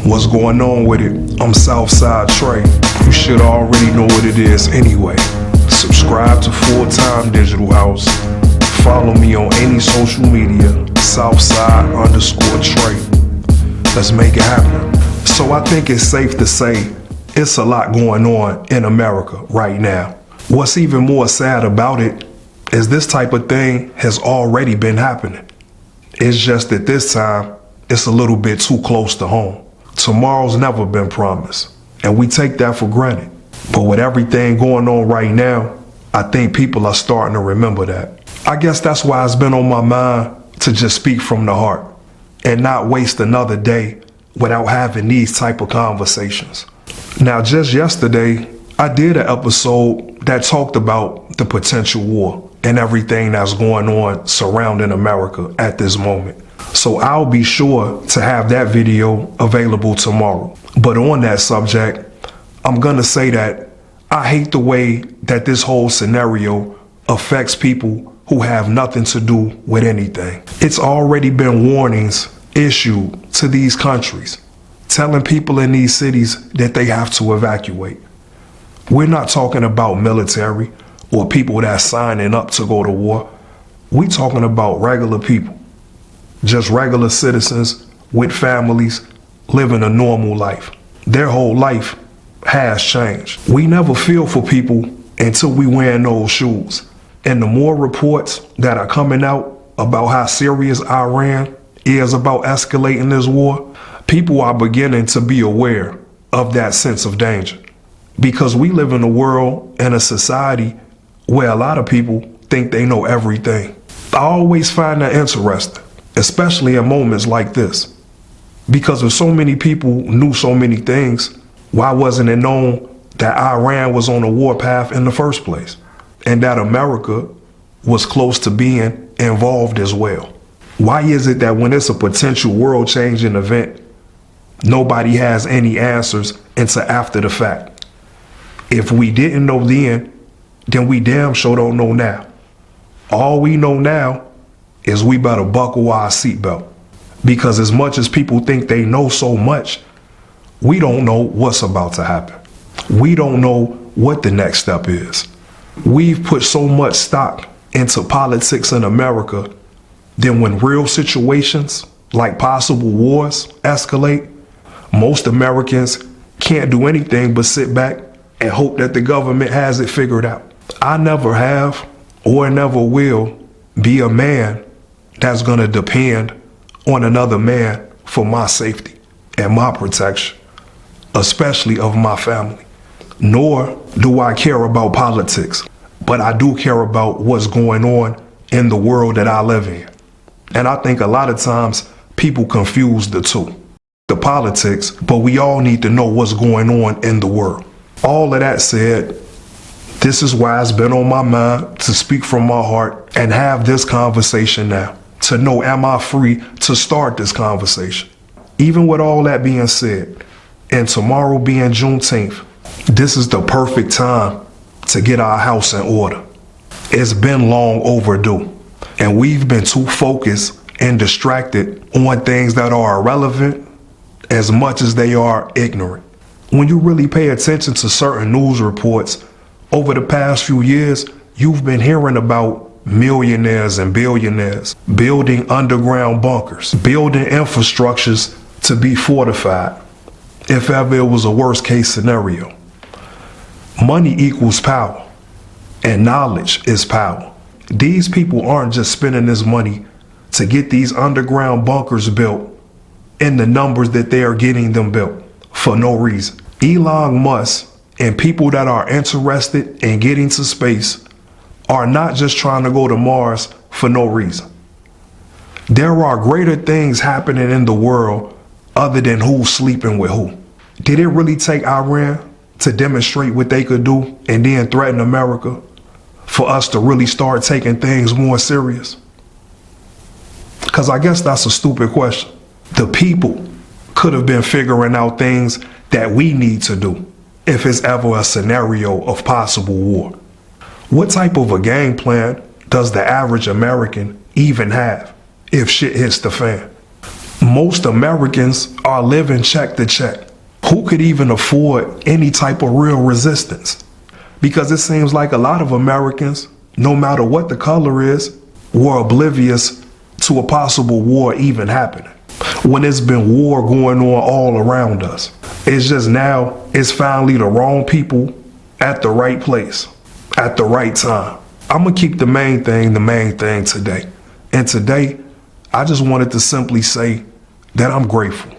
What's going on with it? I'm Southside Tre. You should already know what it is anyway. Subscribe to Full-Time Digital House. Follow me on any social media, Southside_Tre. Let's make it happen. So I think it's safe to say it's a lot going on in America right now. What's even more sad about it is this type of thing has already been happening. It's just that this time, it's a little bit too close to home. Tomorrow's never been promised, and we take that for granted. But with everything going on right now, I think people are starting to remember that. I guess that's why it's been on my mind to just speak from the heart and not waste another day without having these type of conversations. Now, just yesterday, I did an episode that talked about the potential war and everything that's going on surrounding America at this moment. So I'll be sure to have that video available tomorrow. But on that subject, I'm gonna say that I hate the way that this whole scenario affects people who have nothing to do with anything. It's already been warnings issued to these countries, telling people in these cities that they have to evacuate. We're not talking about military or people that's signing up to go to war. We're talking about regular people. Just regular citizens with families living a normal life. Their whole life has changed. We never feel for people until we wear those shoes. And the more reports that are coming out about how serious Iran is about escalating this war, people are beginning to be aware of that sense of danger. Because we live in a world and a society where a lot of people think they know everything. I always find that interesting, especially in moments like this. Because if so many people knew so many things, why wasn't it known that Iran was on a war path in the first place? And that America was close to being involved as well? Why is it that when it's a potential world-changing event, nobody has any answers until after the fact? If we didn't know then we damn sure don't know now. All we know now is we better buckle our seatbelt. Because as much as people think they know so much, we don't know what's about to happen. We don't know what the next step is. We've put so much stock into politics in America, then when real situations like possible wars escalate, most Americans can't do anything but sit back and hope that the government has it figured out. I never have or never will be a man that's gonna depend on another man for my safety and my protection, especially of my family. Nor do I care about politics, but I do care about what's going on in the world that I live in. And I think a lot of times people confuse the two, the politics, but we all need to know what's going on in the world. All of that said, this is why it's been on my mind to speak from my heart and have this conversation now, to know, am I free to start this conversation? Even with all that being said, and tomorrow being Juneteenth, this is the perfect time to get our house in order. It's been long overdue, and we've been too focused and distracted on things that are irrelevant as much as they are ignorant. When you really pay attention to certain news reports, over the past few years, you've been hearing about millionaires and billionaires building underground bunkers, building infrastructures to be fortified, if ever it was a worst case scenario. Money equals power, and knowledge is power. These people aren't just spending this money to get these underground bunkers built in the numbers that they are getting them built for no reason. Elon Musk and people that are interested in getting to space are not just trying to go to Mars for no reason. There are greater things happening in the world other than who's sleeping with who. Did it really take Iran to demonstrate what they could do and then threaten America for us to really start taking things more serious? Because I guess that's a stupid question. The people could have been figuring out things that we need to do if it's ever a scenario of possible war. What type of a game plan does the average American even have if shit hits the fan? Most Americans are living check to check. Who could even afford any type of real resistance? Because it seems like a lot of Americans, no matter what the color is, were oblivious to a possible war even happening. When it's been war going on all around us. It's just now, it's finally the wrong people at the right place, at the right time. I'm gonna keep the main thing today. And today, I just wanted to simply say that I'm grateful.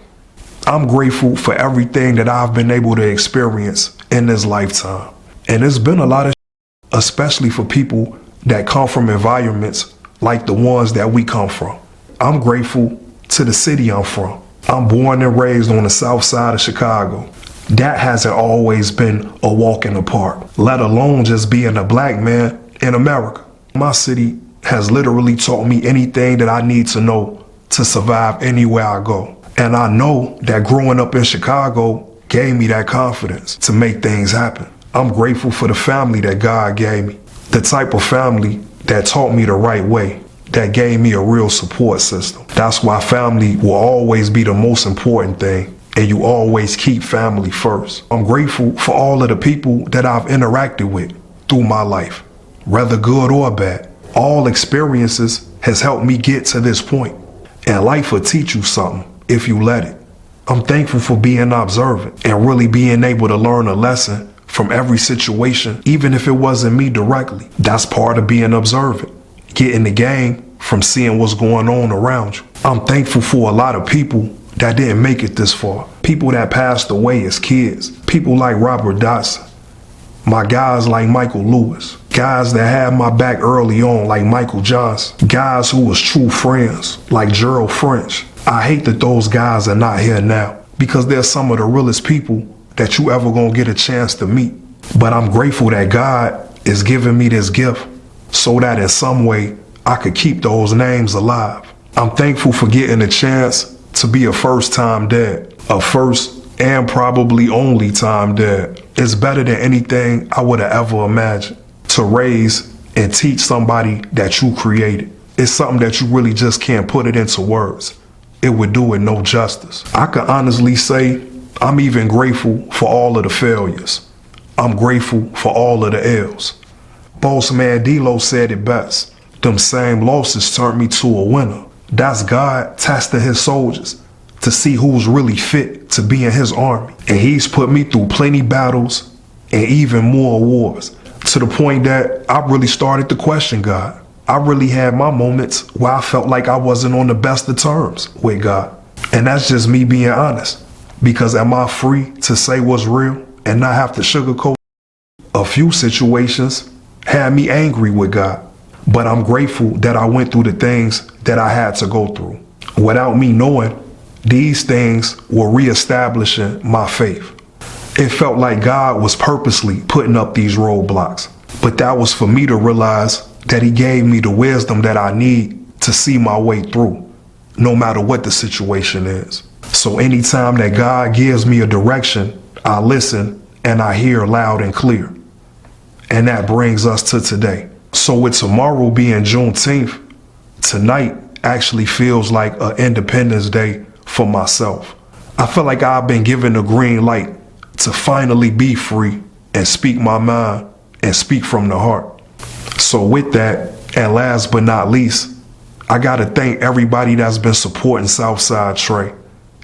I'm grateful for everything that I've been able to experience in this lifetime. And it's been a lot of especially for people that come from environments like the ones that we come from. I'm grateful to the city I'm from. I'm born and raised on the south side of Chicago. That hasn't always been a walk in the park, let alone just being a black man in America. My city has literally taught me anything that I need to know to survive anywhere I go. And I know that growing up in Chicago gave me that confidence to make things happen. I'm grateful for the family that God gave me, the type of family that taught me the right way, that gave me a real support system. That's why family will always be the most important thing, and you always keep family first. I'm grateful for all of the people that I've interacted with through my life, whether good or bad. All experiences has helped me get to this point, and life will teach you something if you let it. I'm thankful for being observant and really being able to learn a lesson from every situation, even if it wasn't me directly. That's part of being observant, getting the game from seeing what's going on around you. I'm thankful for a lot of people that didn't make it this far. People that passed away as kids. People like Robert Dotson. My guys like Michael Lewis. Guys that had my back early on like Michael Johnson. Guys who was true friends like Gerald French. I hate that those guys are not here now because they're some of the realest people that you ever gonna get a chance to meet. But I'm grateful that God is giving me this gift so that in some way I could keep those names alive. I'm thankful for getting a chance to be a first-time dad, a first and probably only time dad. It's better than anything I would have ever imagined. To raise and teach somebody that you created. It's something that you really just can't put it into words. It would do it no justice. I can honestly say I'm even grateful for all of the failures. I'm grateful for all of the L's. Boss man D-Lo said it best. Them same losses turned me to a winner. That's God testing his soldiers to see who's really fit to be in his army. And he's put me through plenty battles and even more wars, to the point that I really started to question God. I really had my moments where I felt like I wasn't on the best of terms with God. And that's just me being honest. Because am I free to say what's real and not have to sugarcoat? A few situations had me angry with God. But I'm grateful that I went through the things that I had to go through. Without me knowing, these things were reestablishing my faith. It felt like God was purposely putting up these roadblocks. But that was for me to realize that he gave me the wisdom that I need to see my way through, no matter what the situation is. So anytime that God gives me a direction, I listen and I hear loud and clear. And that brings us to today. So with tomorrow being Juneteenth, tonight actually feels like an Independence Day for myself. I feel like I've been given the green light to finally be free and speak my mind and speak from the heart. So with that, and last but not least, I gotta thank everybody that's been supporting Southside Tre.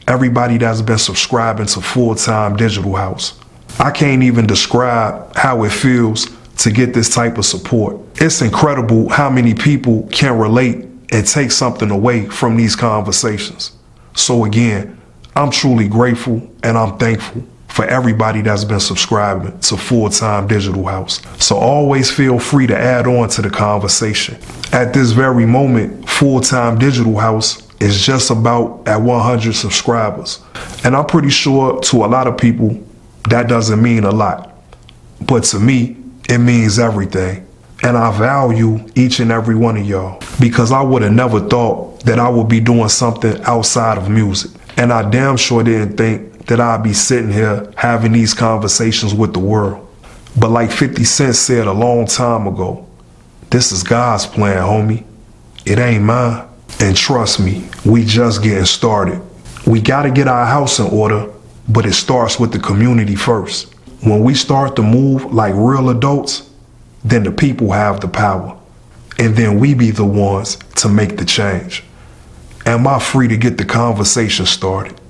Everybody that's been subscribing to Full-Time Digital House. I can't even describe how it feels to get this type of support. It's incredible how many people can relate and take something away from these conversations. So again, I'm truly grateful and I'm thankful for everybody that's been subscribing to Full-Time Digital House. So always feel free to add on to the conversation. At this very moment, Full-Time Digital House is just about at 100 subscribers. And I'm pretty sure to a lot of people, that doesn't mean a lot. But to me, it means everything. And I value each and every one of y'all because I would have never thought that I would be doing something outside of music. And I damn sure didn't think that I'd be sitting here having these conversations with the world. But like 50 Cent said a long time ago, this is God's plan, homie. It ain't mine. And trust me, we just getting started. We gotta get our house in order, but it starts with the community first. When we start to move like real adults, then the people have the power. And then we be the ones to make the change. Am I free to get the conversation started?